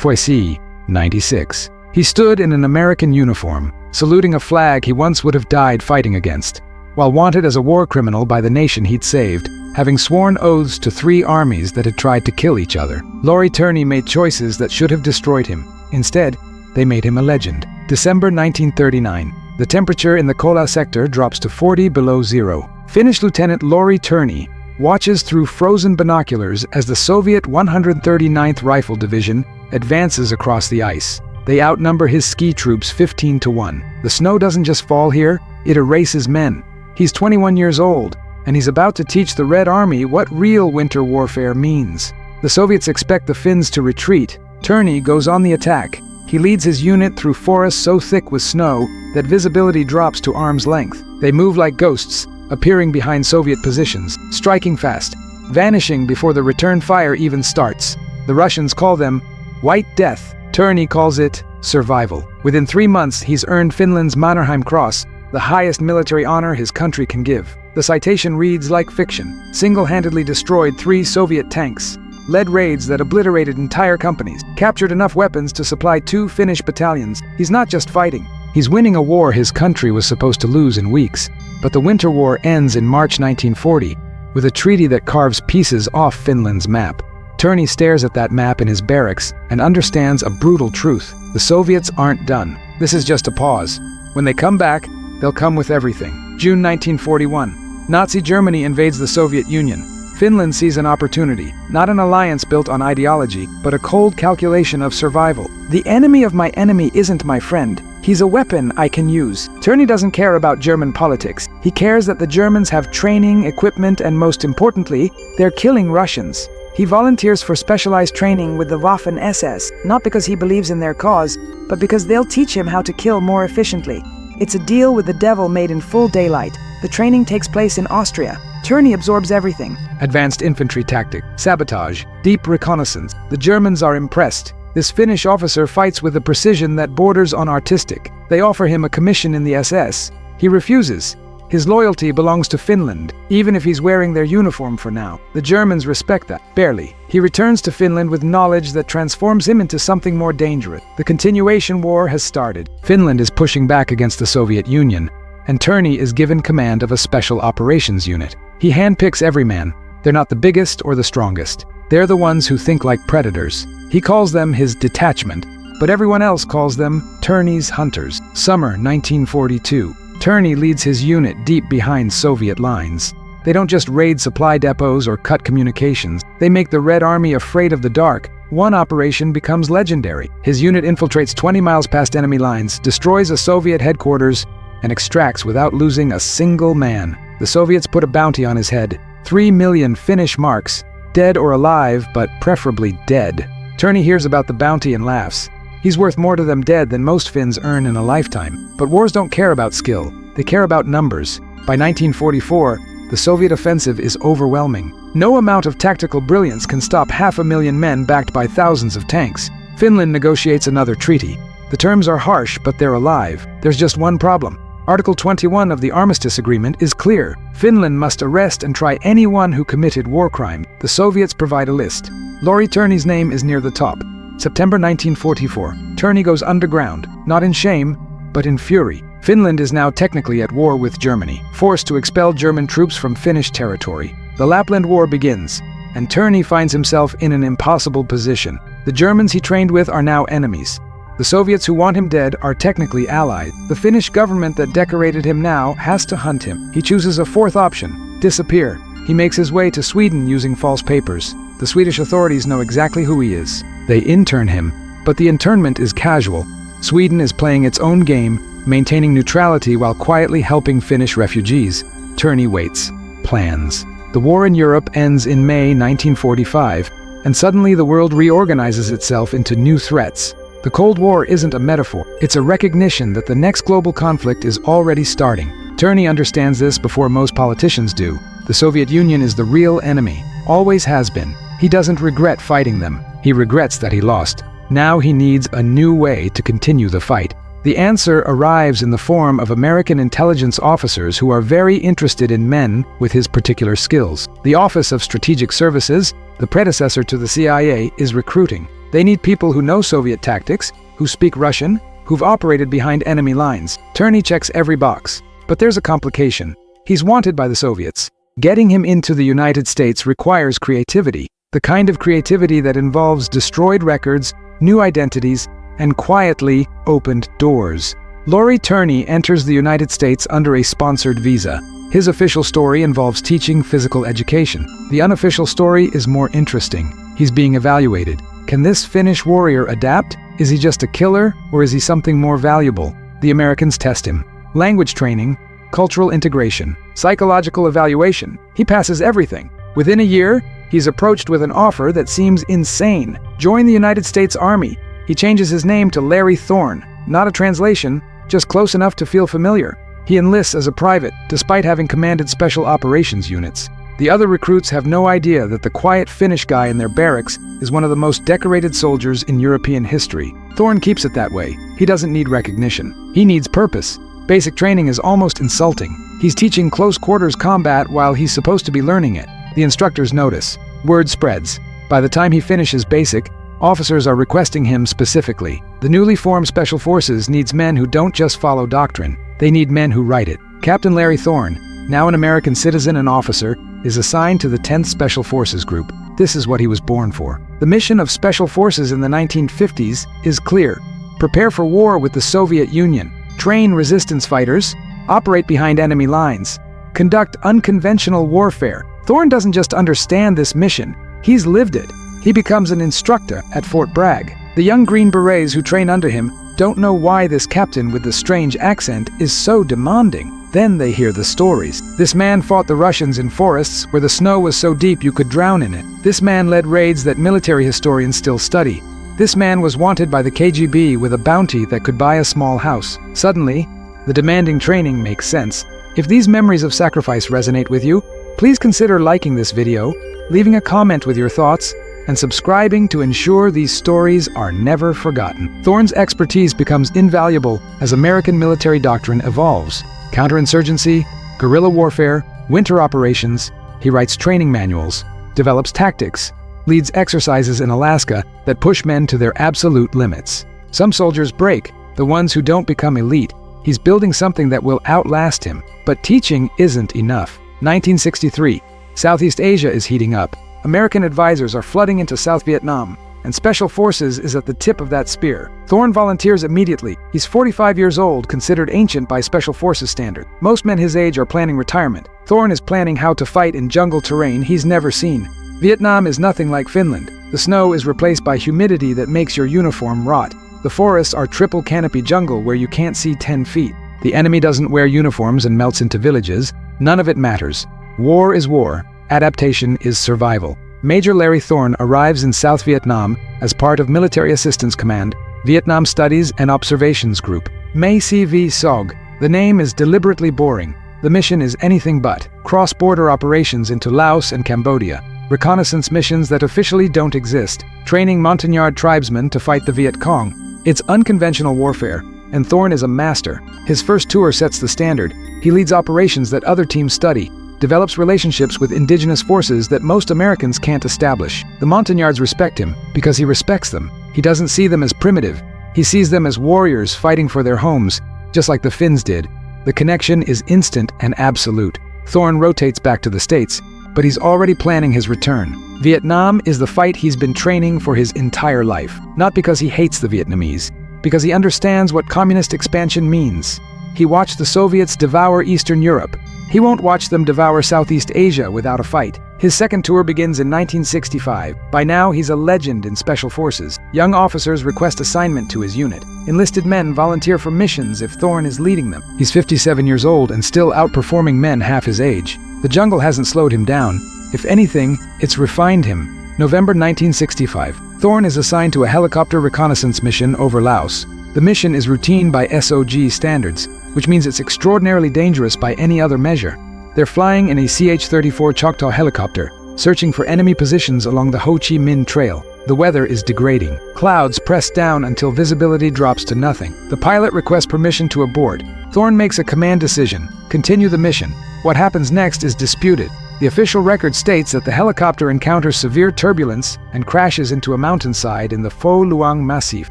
WWII, 96. He stood in an American uniform, saluting a flag he once would have died fighting against, while wanted as a war criminal by the nation he'd saved, having sworn oaths to 3 armies that had tried to kill each other. Laurie Turney made choices that should have destroyed him. Instead, they made him a legend. December 1939. The temperature in the Kola sector drops to 40 below zero. Finnish Lieutenant Laurie Turney watches through frozen binoculars as the Soviet 139th Rifle Division advances across the ice. They outnumber his ski troops 15-1. The snow doesn't just fall here, it erases men. He's 21 years old, and he's about to teach the Red Army what real winter warfare means. The Soviets expect the Finns to retreat. Turney goes on the attack. He leads his unit through forests so thick with snow that visibility drops to arm's length. They move like ghosts, appearing behind Soviet positions, striking fast, vanishing before the return fire even starts. The Russians call them White Death. Turney calls it survival. Within 3 months, he's earned Finland's Mannerheim Cross, the highest military honor his country can give. The citation reads like fiction. Single-handedly destroyed 3 Soviet tanks, led raids that obliterated entire companies, captured enough weapons to supply 2 Finnish battalions. He's not just fighting. He's winning a war his country was supposed to lose in weeks. But the Winter War ends in March 1940, with a treaty that carves pieces off Finland's map. Turney stares at that map in his barracks and understands a brutal truth. The Soviets aren't done. This is just a pause. When they come back, they'll come with everything. June 1941. Nazi Germany invades the Soviet Union. Finland sees an opportunity, not an alliance built on ideology, but a cold calculation of survival. The enemy of my enemy isn't my friend. He's a weapon I can use. Turney doesn't care about German politics. He cares that the Germans have training, equipment, and most importantly, they're killing Russians. He volunteers for specialized training with the Waffen-SS, not because he believes in their cause, but because they'll teach him how to kill more efficiently. It's a deal with the devil made in full daylight. The training takes place in Austria. Turney absorbs everything. Advanced infantry tactic, sabotage, deep reconnaissance. The Germans are impressed. This Finnish officer fights with a precision that borders on artistic. They offer him a commission in the SS. He refuses. His loyalty belongs to Finland, even if he's wearing their uniform for now. The Germans respect that, barely. He returns to Finland with knowledge that transforms him into something more dangerous. The continuation war has started. Finland is pushing back against the Soviet Union, and Turney is given command of a special operations unit. He handpicks every man. They're not the biggest or the strongest. They're the ones who think like predators. He calls them his detachment, but everyone else calls them Turney's hunters. Summer 1942. Turney leads his unit deep behind Soviet lines. They don't just raid supply depots or cut communications. They make the Red Army afraid of the dark. One operation becomes legendary. His unit infiltrates 20 miles past enemy lines, destroys a Soviet headquarters, and extracts without losing a single man. The Soviets put a bounty on his head. 3 million Finnish marks, dead or alive, but preferably dead. Turney hears about the bounty and laughs. He's worth more to them dead than most Finns earn in a lifetime. But wars don't care about skill. They care about numbers. By 1944, the Soviet offensive is overwhelming. No amount of tactical brilliance can stop 500,000 men backed by thousands of tanks. Finland negotiates another treaty. The terms are harsh, but they're alive. There's just one problem. Article 21 of the Armistice Agreement is clear. Finland must arrest and try anyone who committed war crimes. The Soviets provide a list. Laurie Turney's name is near the top. September 1944. Turney goes underground, not in shame, but in fury. Finland is now technically at war with Germany, forced to expel German troops from Finnish territory. The Lapland War begins, and Turney finds himself in an impossible position. The Germans he trained with are now enemies. The Soviets who want him dead are technically allied. The Finnish government that decorated him now has to hunt him. He chooses a fourth option: disappear. He makes his way to Sweden using false papers. The Swedish authorities know exactly who he is. They intern him, but the internment is casual. Sweden is playing its own game, maintaining neutrality while quietly helping Finnish refugees. Turney waits, plans. The war in Europe ends in May 1945, and suddenly the world reorganizes itself into new threats. The Cold War isn't a metaphor. It's a recognition that the next global conflict is already starting. Turney understands this before most politicians do. The Soviet Union is the real enemy, always has been. He doesn't regret fighting them. He regrets that he lost. Now he needs a new way to continue the fight. The answer arrives in the form of American intelligence officers who are very interested in men with his particular skills. The Office of Strategic Services, the predecessor to the CIA, is recruiting. They need people who know Soviet tactics, who speak Russian, who've operated behind enemy lines. Turney checks every box. But there's a complication. He's wanted by the Soviets. Getting him into the United States requires creativity, the kind of creativity that involves destroyed records, new identities, and quietly opened doors. Laurie Turney enters the United States under a sponsored visa. His official story involves teaching physical education. The unofficial story is more interesting. He's being evaluated. Can this Finnish warrior adapt? Is he just a killer, or is he something more valuable? The Americans test him. Language training, cultural integration, psychological evaluation. He passes everything. Within a year, he's approached with an offer that seems insane. Join the United States Army. He changes his name to Larry Thorne. Not a translation, just close enough to feel familiar. He enlists as a private, despite having commanded special operations units. The other recruits have no idea that the quiet Finnish guy in their barracks is one of the most decorated soldiers in European history. Thorne keeps it that way. He doesn't need recognition. He needs purpose. Basic training is almost insulting. He's teaching close-quarters combat while he's supposed to be learning it. The instructors notice. Word spreads. By the time he finishes basic, officers are requesting him specifically. The newly formed Special Forces needs men who don't just follow doctrine. They need men who write it. Captain Larry Thorne, now an American citizen and officer, is assigned to the 10th Special Forces Group. This is what he was born for. The mission of Special Forces in the 1950s is clear. Prepare for war with the Soviet Union. Train resistance fighters. Operate behind enemy lines. Conduct unconventional warfare. Thorne doesn't just understand this mission. He's lived it. He becomes an instructor at Fort Bragg. The young Green Berets who train under him don't know why this captain with the strange accent is so demanding. Then they hear the stories. This man fought the Russians in forests where the snow was so deep you could drown in it. This man led raids that military historians still study. This man was wanted by the KGB with a bounty that could buy a small house. Suddenly, the demanding training makes sense. If these memories of sacrifice resonate with you, please consider liking this video, leaving a comment with your thoughts, and subscribing to ensure these stories are never forgotten. Thorne's expertise becomes invaluable as American military doctrine evolves. Counterinsurgency, guerrilla warfare, winter operations. He writes training manuals, develops tactics, leads exercises in Alaska that push men to their absolute limits. Some soldiers break, the ones who don't become elite. He's building something that will outlast him. But teaching isn't enough. 1963. Southeast Asia is heating up. American advisors are flooding into South Vietnam, and Special Forces is at the tip of that spear. Thorne volunteers immediately. He's 45 years old, considered ancient by Special Forces standards. Most men his age are planning retirement. Thorne is planning how to fight in jungle terrain he's never seen. Vietnam is nothing like Finland. The snow is replaced by humidity that makes your uniform rot. The forests are triple canopy jungle where you can't see 10 feet. The enemy doesn't wear uniforms and melts into villages. None of it matters. War is war. Adaptation is survival. Major Larry Thorne arrives in South Vietnam as part of Military Assistance Command, Vietnam Studies and Observations Group. May CV SOG. The name is deliberately boring. The mission is anything but. Cross-border operations into Laos and Cambodia. Reconnaissance missions that officially don't exist. Training Montagnard tribesmen to fight the Viet Cong. It's unconventional warfare, and Thorne is a master. His first tour sets the standard. He leads operations that other teams study, develops relationships with indigenous forces that most Americans can't establish. The Montagnards respect him because he respects them. He doesn't see them as primitive. He sees them as warriors fighting for their homes, just like the Finns did. The connection is instant and absolute. Thorne rotates back to the States, but he's already planning his return. Vietnam is the fight he's been training for his entire life. Not because he hates the Vietnamese, because he understands what communist expansion means. He watched the Soviets devour Eastern Europe. He won't watch them devour Southeast Asia without a fight. His second tour begins in 1965. By now, he's a legend in Special Forces. Young officers request assignment to his unit. Enlisted men volunteer for missions if Thorne is leading them. He's 57 years old and still outperforming men half his age. The jungle hasn't slowed him down. If anything, it's refined him. November 1965. Thorne is assigned to a helicopter reconnaissance mission over Laos. The mission is routine by SOG standards, which means it's extraordinarily dangerous by any other measure. They're flying in a CH-34 Choctaw helicopter, searching for enemy positions along the Ho Chi Minh Trail. The weather is degrading. Clouds press down until visibility drops to nothing. The pilot requests permission to abort. Thorne makes a command decision. Continue the mission. What happens next is disputed. The official record states that the helicopter encounters severe turbulence and crashes into a mountainside in the Pho Luang Massif.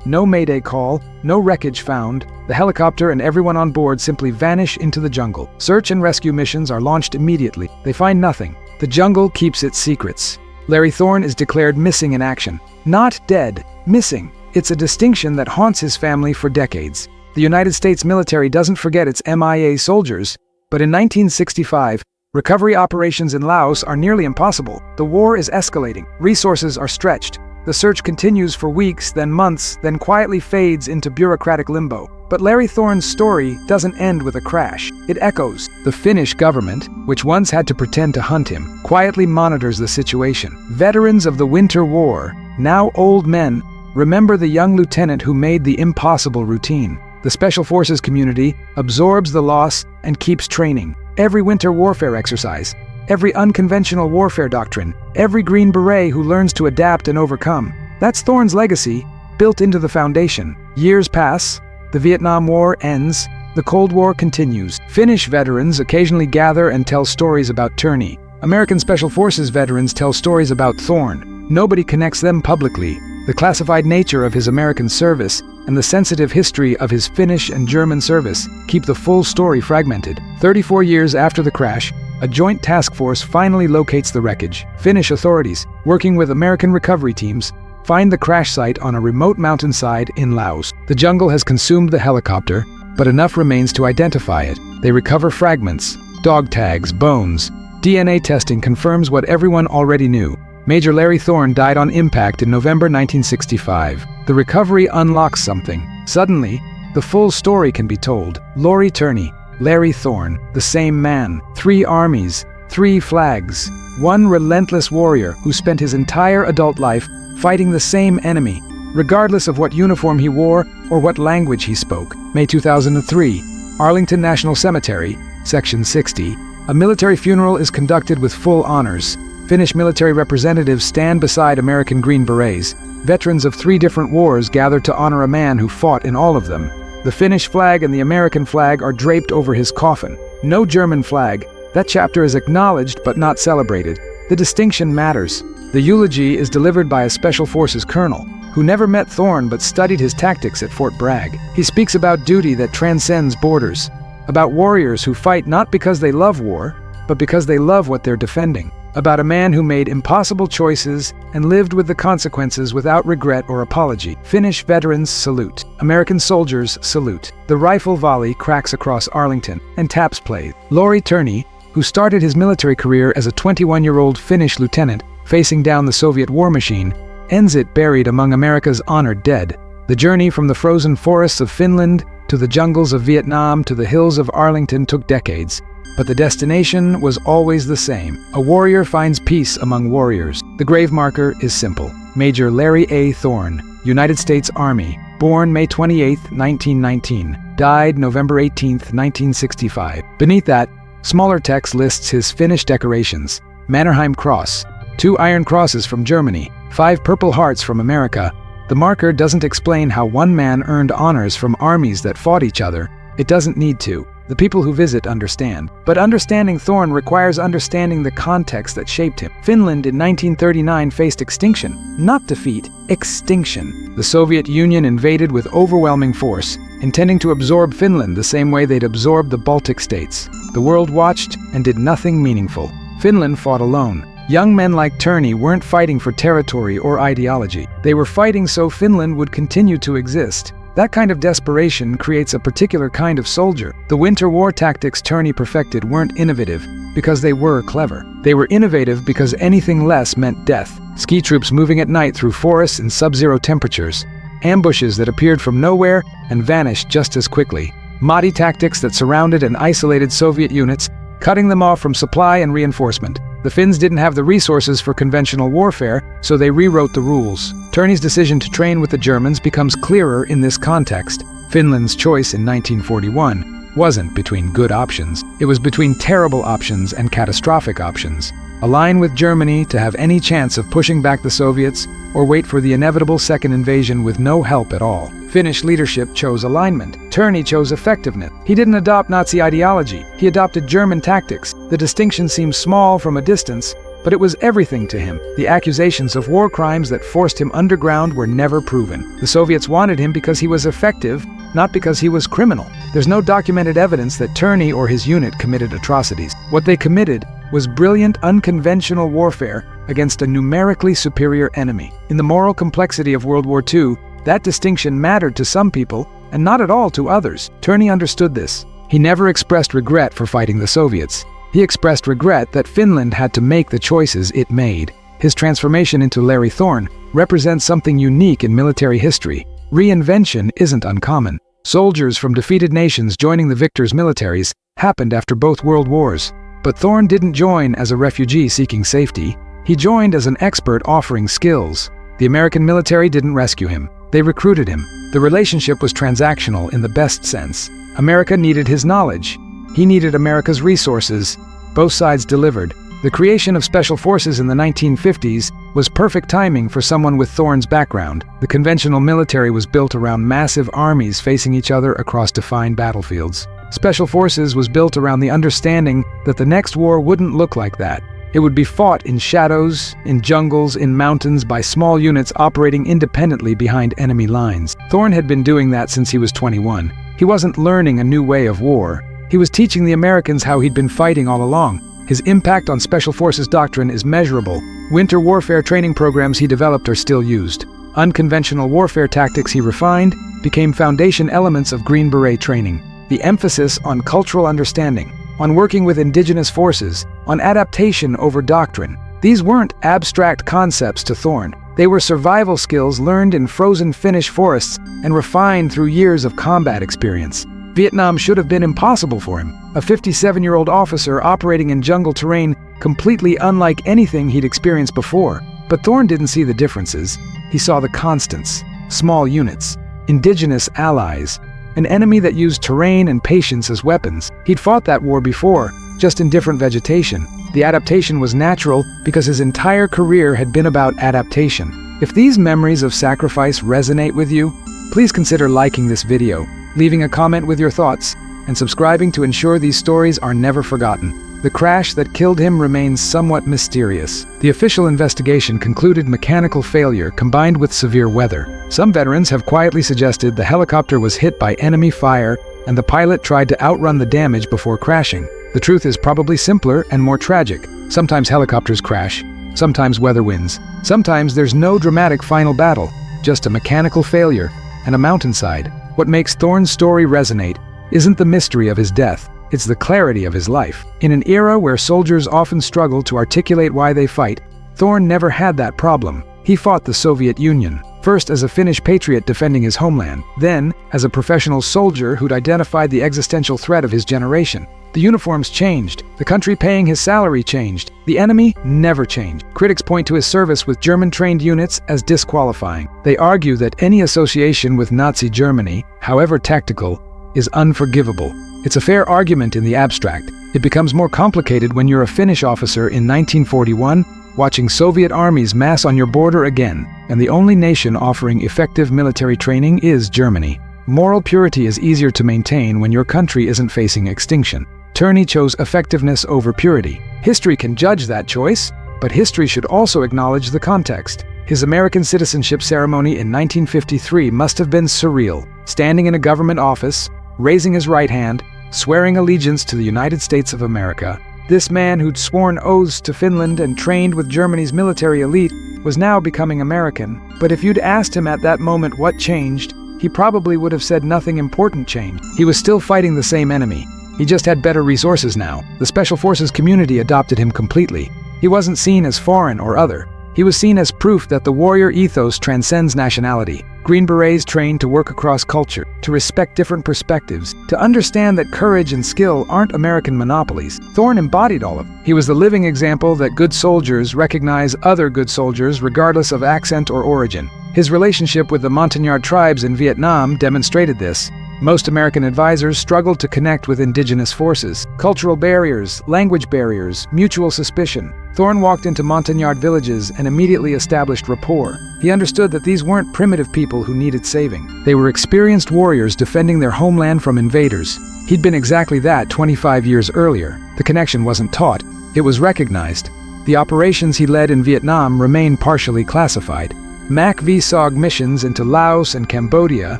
No mayday call, no wreckage found. The helicopter and everyone on board simply vanish into the jungle. Search and rescue missions are launched immediately. They find nothing. The jungle keeps its secrets. Larry Thorne is declared missing in action. Not dead, missing. It's a distinction that haunts his family for decades. The United States military doesn't forget its MIA soldiers, but in 1965, recovery operations in Laos are nearly impossible. The war is escalating. Resources are stretched. The search continues for weeks, then months, then quietly fades into bureaucratic limbo. But Larry Thorne's story doesn't end with a crash. It echoes. The Finnish government, which once had to pretend to hunt him, quietly monitors the situation. Veterans of the Winter War, now old men, remember the young lieutenant who made the impossible routine. The Special Forces community absorbs the loss and keeps training. Every winter warfare exercise, every unconventional warfare doctrine, every Green Beret who learns to adapt and overcome. That's Thorne's legacy, built into the foundation. Years pass, the Vietnam War ends, the Cold War continues. Finnish veterans occasionally gather and tell stories about Turney. American Special Forces veterans tell stories about Thorne. Nobody connects them publicly. The classified nature of his American service and the sensitive history of his Finnish and German service keep the full story fragmented. 34 years after the crash, a joint task force finally locates the wreckage. Finnish authorities, working with American recovery teams, find the crash site on a remote mountainside in Laos. The jungle has consumed the helicopter, but enough remains to identify it. They recover fragments, dog tags, bones. DNA testing confirms what everyone already knew. Major Larry Thorne died on impact in November 1965. The recovery unlocks something. Suddenly, the full story can be told. Laurie Turney, Larry Thorne, the same man. 3 armies, 3 flags. One relentless warrior who spent his entire adult life fighting the same enemy, regardless of what uniform he wore or what language he spoke. May 2003, Arlington National Cemetery, Section 60. A military funeral is conducted with full honors. Finnish military representatives stand beside American Green Berets. Veterans of 3 different wars gather to honor a man who fought in all of them. The Finnish flag and the American flag are draped over his coffin. No German flag. That chapter is acknowledged but not celebrated. The distinction matters. The eulogy is delivered by a Special Forces colonel who never met Thorne but studied his tactics at Fort Bragg. He speaks about duty that transcends borders, about warriors who fight not because they love war, but because they love what they're defending. About a man who made impossible choices and lived with the consequences without regret or apology. Finnish veterans salute. American soldiers salute. The rifle volley cracks across Arlington, and taps play. Laurie Turney, who started his military career as a 21-year-old Finnish lieutenant facing down the Soviet war machine, ends it buried among America's honored dead. The journey from the frozen forests of Finland to the jungles of Vietnam to the hills of Arlington took decades. But the destination was always the same. A warrior finds peace among warriors. The grave marker is simple. Major Larry A. Thorne, United States Army, born May 28, 1919, died November 18, 1965. Beneath that, smaller text lists his Finnish decorations: Mannerheim Cross, 2 Iron Crosses from Germany, 5 Purple Hearts from America. The marker doesn't explain how one man earned honors from armies that fought each other. It doesn't need to. The people who visit understand. But understanding Thorne requires understanding the context that shaped him. Finland in 1939 faced extinction, not defeat, extinction. The Soviet Union invaded with overwhelming force, intending to absorb Finland the same way they'd absorbed the Baltic states. The world watched and did nothing meaningful. Finland fought alone. Young men like Turney weren't fighting for territory or ideology. They were fighting so Finland would continue to exist. That kind of desperation creates a particular kind of soldier. The winter war tactics Turney perfected weren't innovative because they were clever. They were innovative because anything less meant death. Ski troops moving at night through forests in sub-zero temperatures. Ambushes that appeared from nowhere and vanished just as quickly. Mahdi tactics that surrounded and isolated Soviet units, cutting them off from supply and reinforcement. The Finns didn't have the resources for conventional warfare, so they rewrote the rules. Turney's decision to train with the Germans becomes clearer in this context. Finland's choice in 1941 wasn't between good options. It was between terrible options and catastrophic options. align with Germany to have any chance of pushing back the Soviets, or wait for the inevitable second invasion with no help at all. Finnish leadership chose alignment. Turney chose effectiveness. He didn't adopt Nazi ideology. He adopted German tactics. The distinction seems small from a distance, but it was everything to him. The accusations of war crimes that forced him underground were never proven. The Soviets wanted him because he was effective, not because he was criminal. There's no documented evidence that Turney or his unit committed atrocities. What they committed was brilliant, unconventional warfare against a numerically superior enemy. In the moral complexity of World War II, that distinction mattered to some people and not at all to others. Turney understood this. He never expressed regret for fighting the Soviets. He expressed regret that Finland had to make the choices it made. His transformation into Larry Thorne represents something unique in military history. Reinvention isn't uncommon. Soldiers from defeated nations joining the victors' militaries happened after both world wars. But Thorne didn't join as a refugee seeking safety. He joined as an expert offering skills. The American military didn't rescue him. They recruited him. The relationship was transactional in the best sense. America needed his knowledge. He needed America's resources. Both sides delivered. The creation of special forces in the 1950s was perfect timing for someone with Thorne's background. The conventional military was built around massive armies facing each other across defined battlefields. Special forces was built around the understanding that the next war wouldn't look like that. It would be fought in shadows, in jungles, in mountains by small units operating independently behind enemy lines. Thorne had been doing that since he was 21. He wasn't learning a new way of war. He was teaching the Americans how he'd been fighting all along. His impact on Special Forces doctrine is measurable. Winter warfare training programs he developed are still used. Unconventional warfare tactics he refined became foundation elements of Green Beret training. The emphasis on cultural understanding, on working with indigenous forces, on adaptation over doctrine. These weren't abstract concepts to Thorne. They were survival skills learned in frozen Finnish forests and refined through years of combat experience. Vietnam should have been impossible for him. A 57-year-old officer operating in jungle terrain completely unlike anything he'd experienced before. But Thorne didn't see the differences. He saw the constants, small units, indigenous allies, an enemy that used terrain and patience as weapons. He'd fought that war before, just in different vegetation. The adaptation was natural because his entire career had been about adaptation. If these memories of sacrifice resonate with you, please consider liking this video, leaving a comment with your thoughts, and subscribing to ensure these stories are never forgotten. The crash that killed him remains somewhat mysterious. The official investigation concluded mechanical failure combined with severe weather. Some veterans have quietly suggested the helicopter was hit by enemy fire and the pilot tried to outrun the damage before crashing. The truth is probably simpler and more tragic. Sometimes helicopters crash, sometimes weather wins, sometimes there's no dramatic final battle, just a mechanical failure and a mountainside. What makes Thorne's story resonate isn't the mystery of his death, it's the clarity of his life. In an era where soldiers often struggle to articulate why they fight, Thorne never had that problem. He fought the Soviet Union, first as a Finnish patriot defending his homeland, then as a professional soldier who'd identified the existential threat of his generation. The uniforms changed, the country paying his salary changed, the enemy never changed. Critics point to his service with German-trained units as disqualifying. They argue that any association with Nazi Germany, however tactical, is unforgivable. It's a fair argument in the abstract. It becomes more complicated when you're a Finnish officer in 1941, watching Soviet armies mass on your border again, and the only nation offering effective military training is Germany. Moral purity is easier to maintain when your country isn't facing extinction. Turney chose effectiveness over purity. History can judge that choice, but history should also acknowledge the context. His American citizenship ceremony in 1953 must have been surreal. Standing in a government office, raising his right hand, swearing allegiance to the United States of America. This man who'd sworn oaths to Finland and trained with Germany's military elite was now becoming American. But if you'd asked him at that moment what changed, he probably would have said nothing important changed. He was still fighting the same enemy. He just had better resources now. The Special Forces community adopted him completely. He wasn't seen as foreign or other. He was seen as proof that the warrior ethos transcends nationality. Green Berets trained to work across culture, to respect different perspectives, to understand that courage and skill aren't American monopolies. Thorne embodied all of it. He was the living example that good soldiers recognize other good soldiers regardless of accent or origin. His relationship with the Montagnard tribes in Vietnam demonstrated this. Most American advisors struggled to connect with indigenous forces. Cultural barriers, language barriers, mutual suspicion. Thorn walked into Montagnard villages and immediately established rapport. He understood that these weren't primitive people who needed saving. They were experienced warriors defending their homeland from invaders. He'd been exactly that 25 years earlier. The connection wasn't taught, it was recognized. The operations he led in Vietnam remain partially classified. MAC-VSOG missions into Laos and Cambodia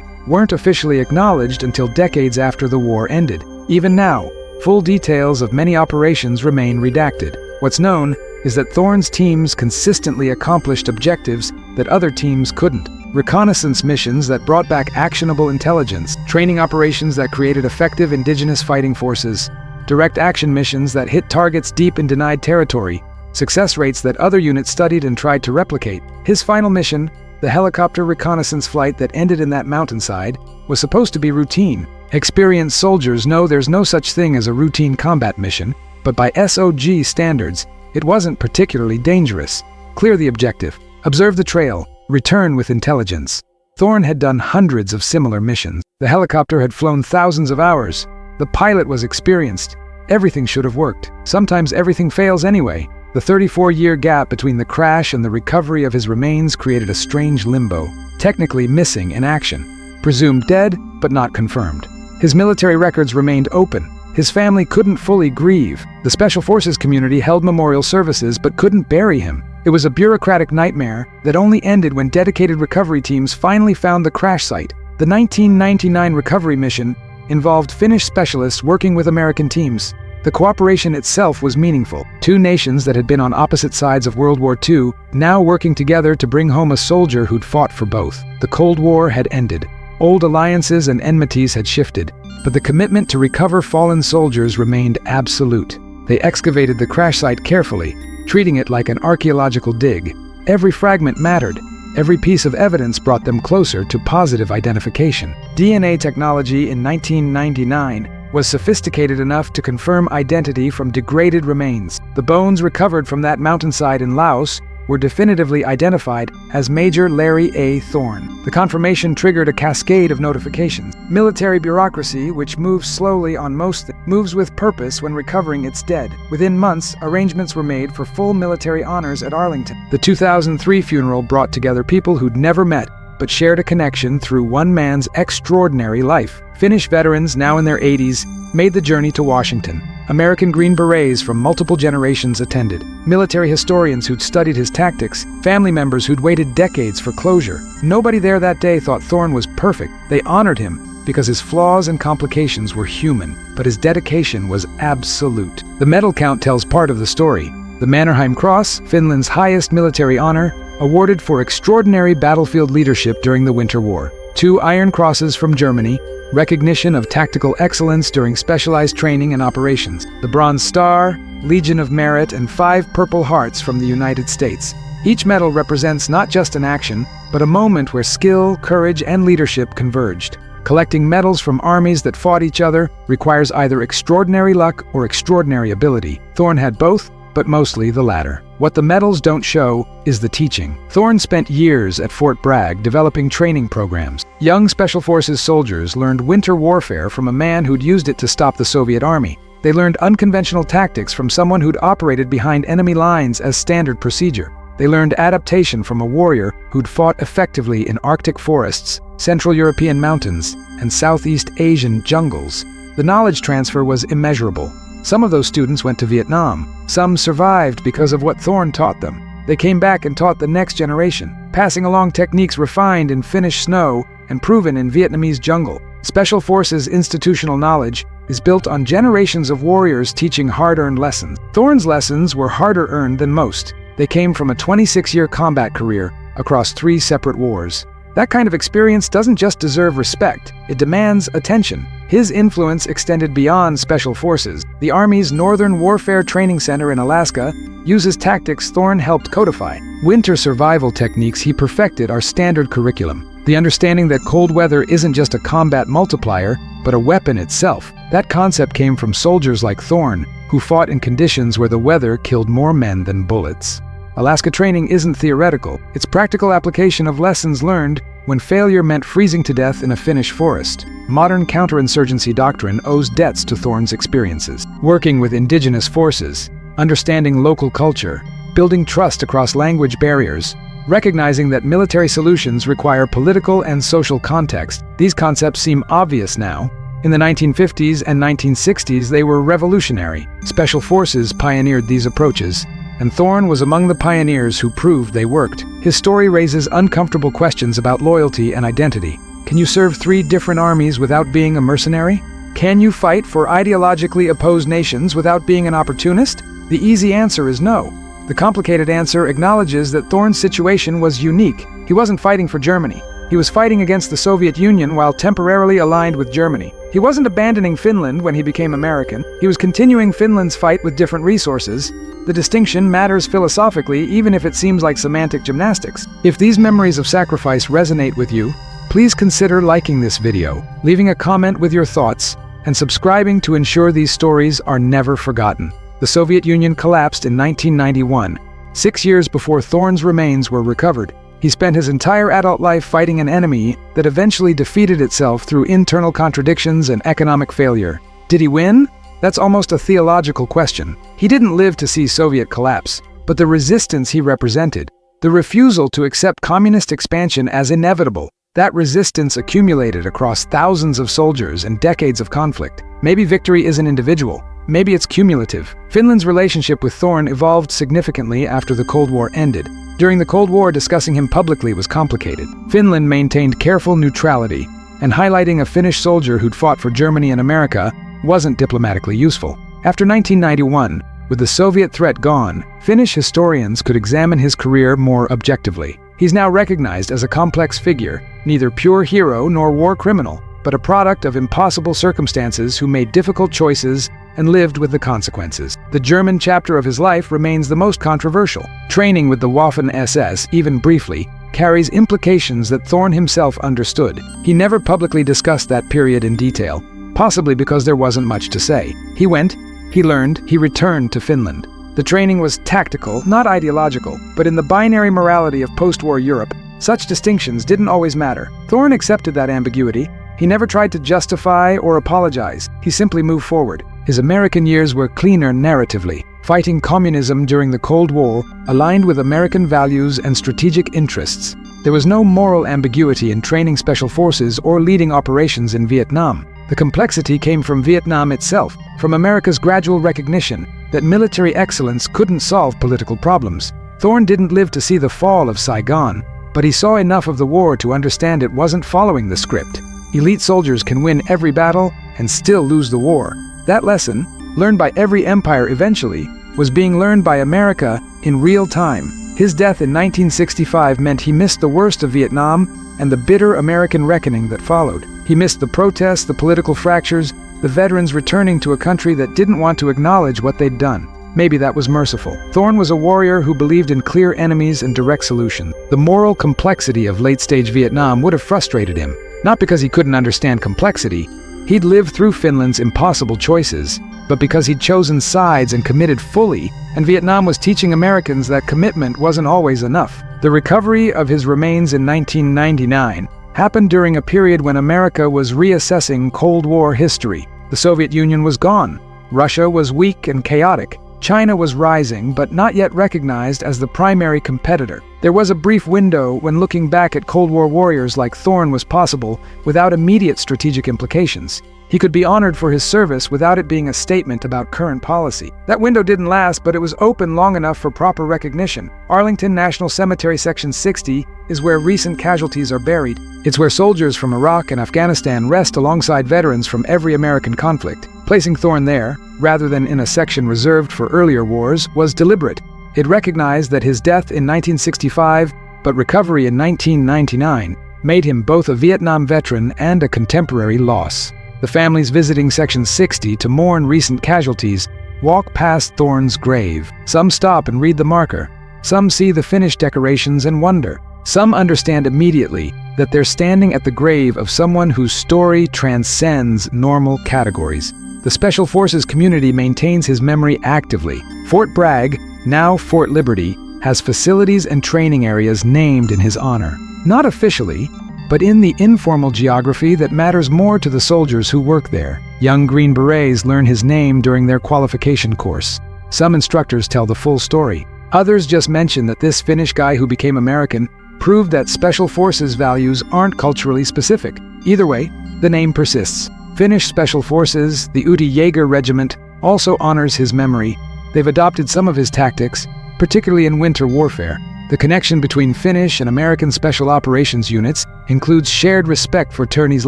weren't officially acknowledged until decades after the war ended. Even now, full details of many operations remain redacted. What's known is that Thorn's teams consistently accomplished objectives that other teams couldn't. Reconnaissance missions that brought back actionable intelligence, training operations that created effective indigenous fighting forces, direct action missions that hit targets deep in denied territory, success rates that other units studied and tried to replicate. His final mission, the helicopter reconnaissance flight that ended in that mountainside, was supposed to be routine. Experienced soldiers know there's no such thing as a routine combat mission, but by SOG standards, it wasn't particularly dangerous. Clear the objective, observe the trail, return with intelligence. Thorn had done hundreds of similar missions. The helicopter had flown thousands of hours. The pilot was experienced. Everything should have worked. Sometimes everything fails anyway. The 34-year gap between the crash and the recovery of his remains created a strange limbo, technically missing in action. Presumed dead, but not confirmed. His military records remained open. His family couldn't fully grieve. The Special Forces community held memorial services but couldn't bury him. It was a bureaucratic nightmare that only ended when dedicated recovery teams finally found the crash site. The 1999 recovery mission involved Finnish specialists working with American teams. The cooperation itself was meaningful. Two nations that had been on opposite sides of World War II, now working together to bring home a soldier who'd fought for both. The Cold War had ended. Old alliances and enmities had shifted, but the commitment to recover fallen soldiers remained absolute. They excavated the crash site carefully, treating it like an archaeological dig. Every fragment mattered. Every piece of evidence brought them closer to positive identification. DNA technology in 1999 was sophisticated enough to confirm identity from degraded remains. The bones recovered from that mountainside in Laos were definitively identified as Major Larry A. Thorn. The confirmation triggered a cascade of notifications. Military bureaucracy, which moves slowly on most things, moves with purpose when recovering its dead. Within months, arrangements were made for full military honors at Arlington. The 2003 funeral brought together people who'd never met, but shared a connection through one man's extraordinary life. Finnish veterans, now in their 80s, made the journey to Washington. American Green Berets from multiple generations attended. Military historians who'd studied his tactics, family members who'd waited decades for closure. Nobody there that day thought Thorn was perfect. They honored him because his flaws and complications were human, but his dedication was absolute. The medal count tells part of the story. The Mannerheim Cross, Finland's highest military honor, awarded for extraordinary battlefield leadership during the Winter War. 2 Iron Crosses from Germany, recognition of tactical excellence during specialized training and operations. The Bronze Star, Legion of Merit, and 5 Purple Hearts from the United States. Each medal represents not just an action, but a moment where skill, courage, and leadership converged. Collecting medals from armies that fought each other requires either extraordinary luck or extraordinary ability. Thorn had both, but mostly the latter. What the medals don't show is the teaching. Thorn spent years at Fort Bragg developing training programs. Young Special Forces soldiers learned winter warfare from a man who'd used it to stop the Soviet Army. They learned unconventional tactics from someone who'd operated behind enemy lines as standard procedure. They learned adaptation from a warrior who'd fought effectively in Arctic forests, Central European mountains, and Southeast Asian jungles. The knowledge transfer was immeasurable. Some of those students went to Vietnam. Some survived because of what Thorn taught them. They came back and taught the next generation, passing along techniques refined in Finnish snow and proven in Vietnamese jungle. Special Forces institutional knowledge is built on generations of warriors teaching hard-earned lessons. Thorn's lessons were harder earned than most. They came from a 26-year combat career across 3 separate wars. That kind of experience doesn't just deserve respect, it demands attention. His influence extended beyond Special Forces. The Army's Northern Warfare Training Center in Alaska uses tactics Thorn helped codify. Winter survival techniques he perfected are standard curriculum. The understanding that cold weather isn't just a combat multiplier, but a weapon itself. That concept came from soldiers like Thorn, who fought in conditions where the weather killed more men than bullets. Alaska training isn't theoretical. It's practical application of lessons learned when failure meant freezing to death in a Finnish forest. Modern counterinsurgency doctrine owes debts to Thorn's experiences. Working with indigenous forces, understanding local culture, building trust across language barriers, recognizing that military solutions require political and social context. These concepts seem obvious now. In the 1950s and 1960s, they were revolutionary. Special forces pioneered these approaches, and Thorne was among the pioneers who proved they worked. His story raises uncomfortable questions about loyalty and identity. Can you serve 3 different armies without being a mercenary? Can you fight for ideologically opposed nations without being an opportunist? The easy answer is no. The complicated answer acknowledges that Thorne's situation was unique. He wasn't fighting for Germany. He was fighting against the Soviet Union while temporarily aligned with Germany. He wasn't abandoning Finland when he became American. He was continuing Finland's fight with different resources. The distinction matters philosophically, even if it seems like semantic gymnastics. If these memories of sacrifice resonate with you, please consider liking this video, leaving a comment with your thoughts, and subscribing to ensure these stories are never forgotten. The Soviet Union collapsed in 1991, 6 years before Thorne's remains were recovered. He spent his entire adult life fighting an enemy that eventually defeated itself through internal contradictions and economic failure. Did he win? That's almost a theological question. He didn't live to see Soviet collapse, but the resistance he represented, the refusal to accept communist expansion as inevitable, that resistance accumulated across thousands of soldiers and decades of conflict. Maybe victory isn't individual. Maybe it's cumulative. Finland's relationship with Thorne evolved significantly after the Cold War ended. During the Cold War, discussing him publicly was complicated. Finland maintained careful neutrality, and highlighting a Finnish soldier who'd fought for Germany and America wasn't diplomatically useful. After 1991, with the Soviet threat gone, Finnish historians could examine his career more objectively. He's now recognized as a complex figure, neither pure hero nor war criminal, but a product of impossible circumstances who made difficult choices and lived with the consequences. The German chapter of his life remains the most controversial. Training with the Waffen-SS, even briefly, carries implications that Thorne himself understood. He never publicly discussed that period in detail, possibly because there wasn't much to say. He went, he learned, he returned to Finland. The training was tactical, not ideological, but in the binary morality of post-war Europe, such distinctions didn't always matter. Thorne accepted that ambiguity. He never tried to justify or apologize. He simply moved forward. His American years were cleaner narratively. Fighting communism during the Cold War aligned with American values and strategic interests. There was no moral ambiguity in training special forces or leading operations in Vietnam. The complexity came from Vietnam itself, from America's gradual recognition that military excellence couldn't solve political problems. Thorne didn't live to see the fall of Saigon, but he saw enough of the war to understand it wasn't following the script. Elite soldiers can win every battle and still lose the war. That lesson, learned by every empire eventually, was being learned by America in real time. His death in 1965 meant he missed the worst of Vietnam and the bitter American reckoning that followed. He missed the protests, the political fractures, the veterans returning to a country that didn't want to acknowledge what they'd done. Maybe that was merciful. Thorne was a warrior who believed in clear enemies and direct solutions. The moral complexity of late-stage Vietnam would have frustrated him, not because he couldn't understand complexity. He'd lived through Finland's impossible choices, but because he'd chosen sides and committed fully, and Vietnam was teaching Americans that commitment wasn't always enough. The recovery of his remains in 1999 happened during a period when America was reassessing Cold War history. The Soviet Union was gone. Russia was weak and chaotic. China was rising, but not yet recognized as the primary competitor. There was a brief window when looking back at Cold War warriors like Thorne was possible without immediate strategic implications. He could be honored for his service without it being a statement about current policy. That window didn't last, but it was open long enough for proper recognition. Arlington National Cemetery Section 60 is where recent casualties are buried. It's where soldiers from Iraq and Afghanistan rest alongside veterans from every American conflict. Placing Thorne there, rather than in a section reserved for earlier wars, was deliberate. It recognized that his death in 1965, but recovery in 1999, made him both a Vietnam veteran and a contemporary loss. The families visiting Section 60 to mourn recent casualties walk past Thorne's grave. Some stop and read the marker. Some see the finished decorations and wonder. Some understand immediately that they're standing at the grave of someone whose story transcends normal categories. The Special Forces community maintains his memory actively. Fort Bragg, now Fort Liberty, has facilities and training areas named in his honor. Not officially, but in the informal geography that matters more to the soldiers who work there. Young Green Berets learn his name during their qualification course. Some instructors tell the full story. Others just mention that this Finnish guy who became American proved that Special Forces values aren't culturally specific. Either way, the name persists. Finnish Special Forces, the Uti Jaeger Regiment, also honors his memory. They've adopted some of his tactics, particularly in winter warfare. The connection between Finnish and American Special Operations units includes shared respect for Turney's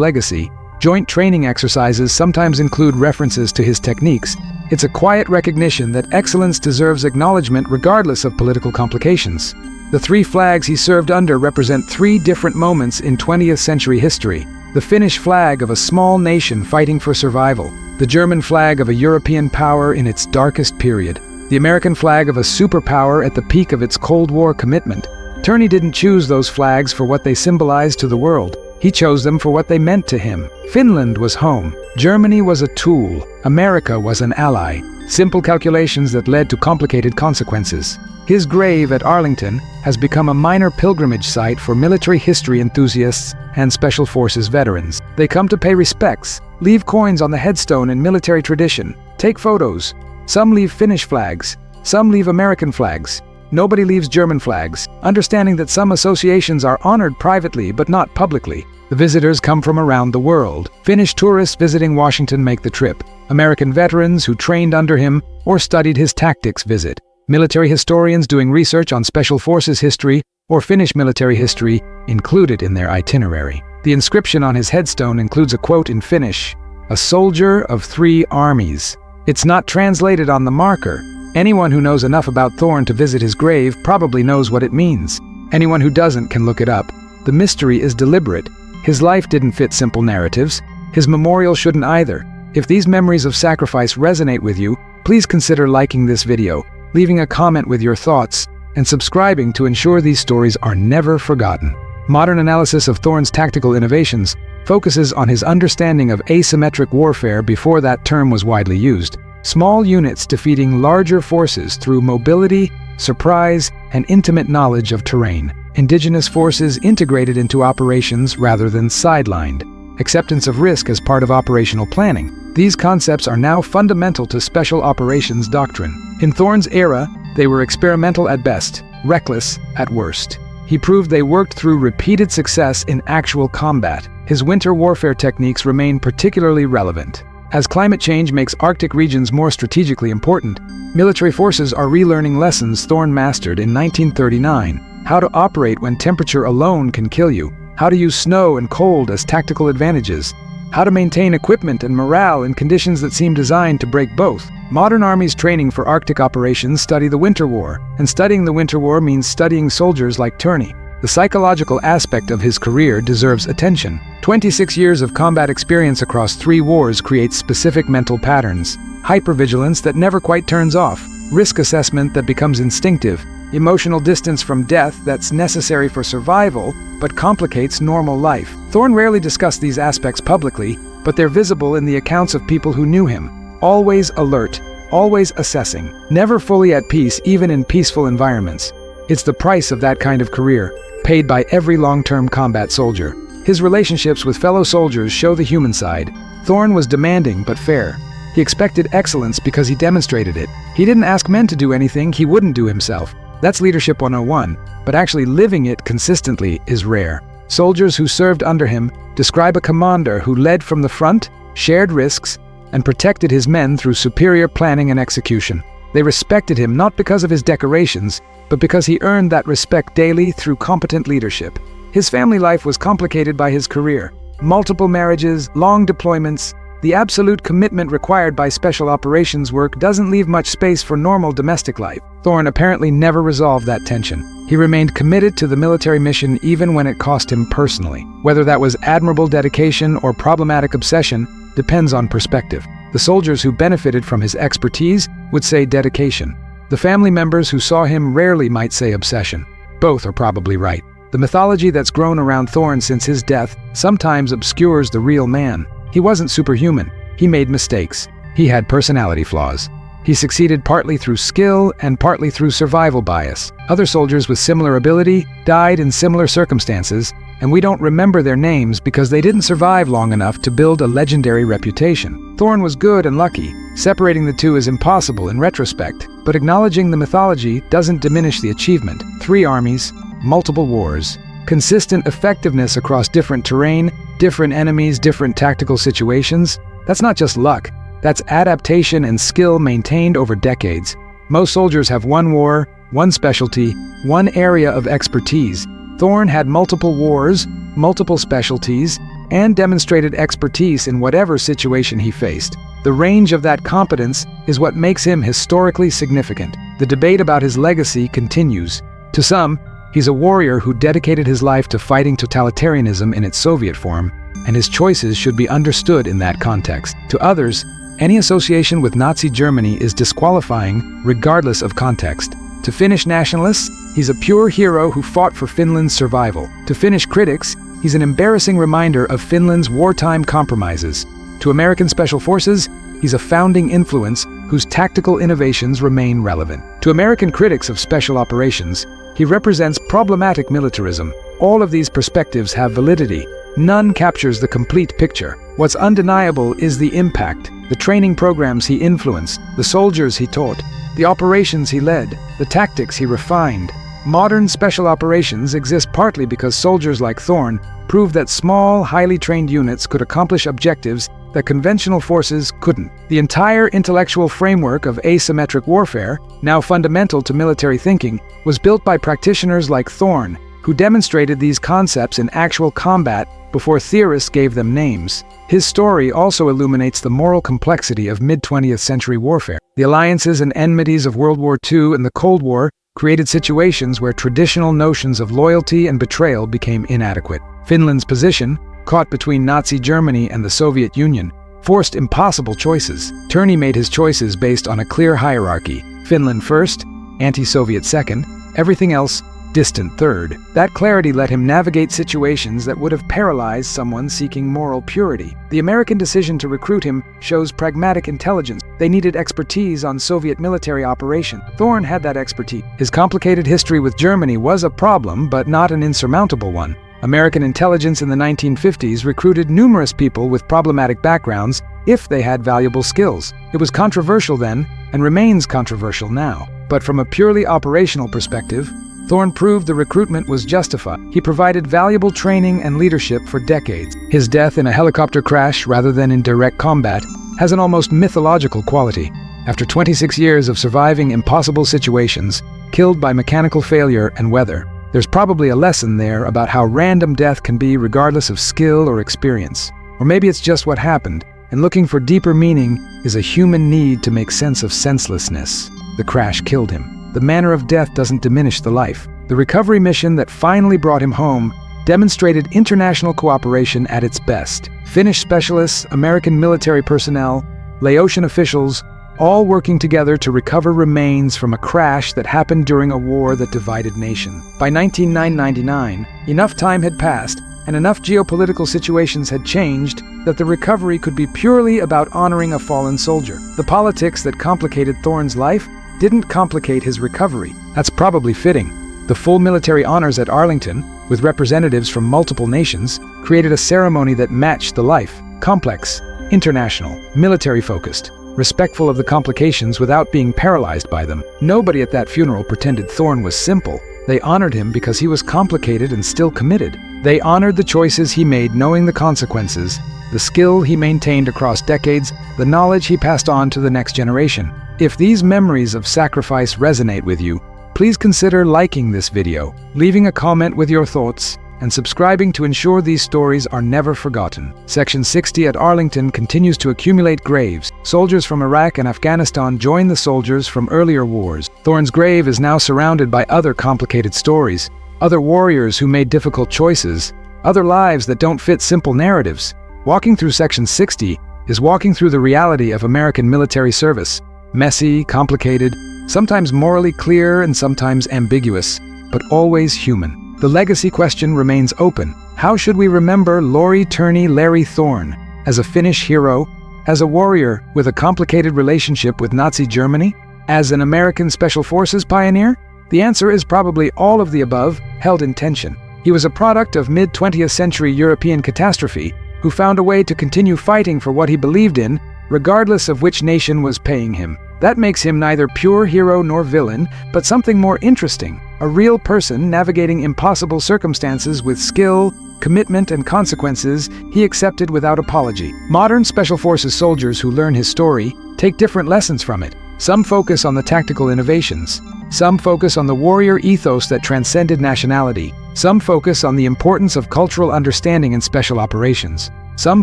legacy. Joint training exercises sometimes include references to his techniques. It's a quiet recognition that excellence deserves acknowledgement regardless of political complications. The three flags he served under represent three different moments in 20th century history. The Finnish flag of a small nation fighting for survival. The German flag of a European power in its darkest period. The American flag of a superpower at the peak of its Cold War commitment. Turney didn't choose those flags for what they symbolized to the world. He chose them for what they meant to him. Finland was home. Germany was a tool. America was an ally. Simple calculations that led to complicated consequences. His grave at Arlington has become a minor pilgrimage site for military history enthusiasts and Special Forces veterans. They come to pay respects, leave coins on the headstone in military tradition, take photos. Some leave Finnish flags, some leave American flags. Nobody leaves German flags, understanding that some associations are honored privately but not publicly. The visitors come from around the world. Finnish tourists visiting Washington make the trip. American veterans who trained under him or studied his tactics visit. Military historians doing research on Special Forces history or Finnish military history included in their itinerary. The inscription on his headstone includes a quote in Finnish, "A soldier of 3 armies." It's not translated on the marker. Anyone who knows enough about Thorn to visit his grave probably knows what it means. Anyone who doesn't can look it up. The mystery is deliberate. His life didn't fit simple narratives. His memorial shouldn't either. If these memories of sacrifice resonate with you, please consider liking this video, leaving a comment with your thoughts, and subscribing to ensure these stories are never forgotten. Modern analysis of Thorn's tactical innovations focuses on his understanding of asymmetric warfare before that term was widely used. Small units defeating larger forces through mobility, surprise, and intimate knowledge of terrain. Indigenous forces integrated into operations rather than sidelined. Acceptance of risk as part of operational planning. These concepts are now fundamental to Special Operations doctrine. In Thorn's era, they were experimental at best, reckless at worst. He proved they worked through repeated success in actual combat. His winter warfare techniques remain particularly relevant. As climate change makes Arctic regions more strategically important, military forces are relearning lessons Thorn mastered in 1939. How to operate when temperature alone can kill you. How to use snow and cold as tactical advantages. How to maintain equipment and morale in conditions that seem designed to break both. Modern armies training for Arctic operations study the Winter War, and studying the Winter War means studying soldiers like Turney. The psychological aspect of his career deserves attention. 26 years of combat experience across 3 wars creates specific mental patterns. Hypervigilance that never quite turns off. Risk assessment that becomes instinctive. Emotional distance from death that's necessary for survival, but complicates normal life. Thorn rarely discussed these aspects publicly, but they're visible in the accounts of people who knew him. Always alert, always assessing, never fully at peace even in peaceful environments. It's the price of that kind of career, paid by every long-term combat soldier. His relationships with fellow soldiers show the human side. Thorn was demanding but fair. He expected excellence because he demonstrated it. He didn't ask men to do anything he wouldn't do himself. That's Leadership 101, but actually living it consistently is rare. Soldiers who served under him describe a commander who led from the front, shared risks, and protected his men through superior planning and execution. They respected him not because of his decorations, but because he earned that respect daily through competent leadership. His family life was complicated by his career. Multiple marriages, long deployments. The absolute commitment required by Special Operations work doesn't leave much space for normal domestic life. Thorn apparently never resolved that tension. He remained committed to the military mission even when it cost him personally. Whether that was admirable dedication or problematic obsession depends on perspective. The soldiers who benefited from his expertise would say dedication. The family members who saw him rarely might say obsession. Both are probably right. The mythology that's grown around Thorn since his death sometimes obscures the real man. He wasn't superhuman. He made mistakes. He had personality flaws. He succeeded partly through skill and partly through survival bias. Other soldiers with similar ability died in similar circumstances, and we don't remember their names because they didn't survive long enough to build a legendary reputation. Thorn was good and lucky. Separating the two is impossible in retrospect. But acknowledging the mythology doesn't diminish the achievement. 3 armies, multiple wars, consistent effectiveness across different terrain, different enemies, different tactical situations. That's not just luck. That's adaptation and skill maintained over decades. Most soldiers have one war, one specialty, one area of expertise. Thorne had multiple wars, multiple specialties, and demonstrated expertise in whatever situation he faced. The range of that competence is what makes him historically significant. The debate about his legacy continues. To some, he's a warrior who dedicated his life to fighting totalitarianism in its Soviet form, and his choices should be understood in that context. To others, any association with Nazi Germany is disqualifying, regardless of context. To Finnish nationalists, he's a pure hero who fought for Finland's survival. To Finnish critics, he's an embarrassing reminder of Finland's wartime compromises. To American Special Forces, he's a founding influence whose tactical innovations remain relevant. To American critics of special operations, he represents problematic militarism. All of these perspectives have validity. None captures the complete picture. What's undeniable is the impact, the training programs he influenced, the soldiers he taught, the operations he led, the tactics he refined. Modern special operations exist partly because soldiers like Thorne proved that small, highly trained units could accomplish objectives that conventional forces couldn't. The entire intellectual framework of asymmetric warfare, now fundamental to military thinking, was built by practitioners like Thorne, who demonstrated these concepts in actual combat before theorists gave them names. His story also illuminates the moral complexity of mid-20th century warfare. The alliances and enmities of World War II and the Cold War created situations where traditional notions of loyalty and betrayal became inadequate. Finland's position, caught between Nazi Germany and the Soviet Union, forced impossible choices. Turney made his choices based on a clear hierarchy: Finland first, anti-Soviet second, everything else distant third. That clarity let him navigate situations that would have paralyzed someone seeking moral purity. The American decision to recruit him shows pragmatic intelligence. They needed expertise on Soviet military operation. Thorne had that expertise. His complicated history with Germany was a problem, but not an insurmountable one. American intelligence in the 1950s recruited numerous people with problematic backgrounds if they had valuable skills. It was controversial then, and remains controversial now. But from a purely operational perspective, Thorne proved the recruitment was justified. He provided valuable training and leadership for decades. His death in a helicopter crash rather than in direct combat has an almost mythological quality. After 26 years of surviving impossible situations, killed by mechanical failure and weather, there's probably a lesson there about how random death can be regardless of skill or experience. Or maybe it's just what happened, and looking for deeper meaning is a human need to make sense of senselessness. The crash killed him. The manner of death doesn't diminish the life. The recovery mission that finally brought him home demonstrated international cooperation at its best. Finnish specialists, American military personnel, Laotian officials, all working together to recover remains from a crash that happened during a war that divided nations. By 1999, enough time had passed and enough geopolitical situations had changed that the recovery could be purely about honoring a fallen soldier. The politics that complicated Thorne's life didn't complicate his recovery. That's probably fitting. The full military honors at Arlington, with representatives from multiple nations, created a ceremony that matched the life. Complex, international, military-focused, respectful of the complications without being paralyzed by them. Nobody at that funeral pretended Thorne was simple. They honored him because he was complicated and still committed. They honored the choices he made knowing the consequences, the skill he maintained across decades, the knowledge he passed on to the next generation. If these memories of sacrifice resonate with you, please consider liking this video, leaving a comment with your thoughts, and subscribing to ensure these stories are never forgotten. Section 60 at Arlington continues to accumulate graves. Soldiers from Iraq and Afghanistan join the soldiers from earlier wars. Thorne's grave is now surrounded by other complicated stories, other warriors who made difficult choices, other lives that don't fit simple narratives. Walking through Section 60 is walking through the reality of American military service. Messy, complicated, sometimes morally clear and sometimes ambiguous, but always human. The legacy question remains open. How should we remember Laurie Turney Larry Thorne? As a Finnish hero? As a warrior with a complicated relationship with Nazi Germany? As an American Special Forces pioneer? The answer is probably all of the above, held in tension. He was a product of mid-20th century European catastrophe who found a way to continue fighting for what he believed in, regardless of which nation was paying him. That makes him neither pure hero nor villain, but something more interesting, a real person navigating impossible circumstances with skill, commitment, and consequences he accepted without apology. Modern Special Forces soldiers who learn his story take different lessons from it. Some focus on the tactical innovations. Some focus on the warrior ethos that transcended nationality. Some focus on the importance of cultural understanding in special operations. Some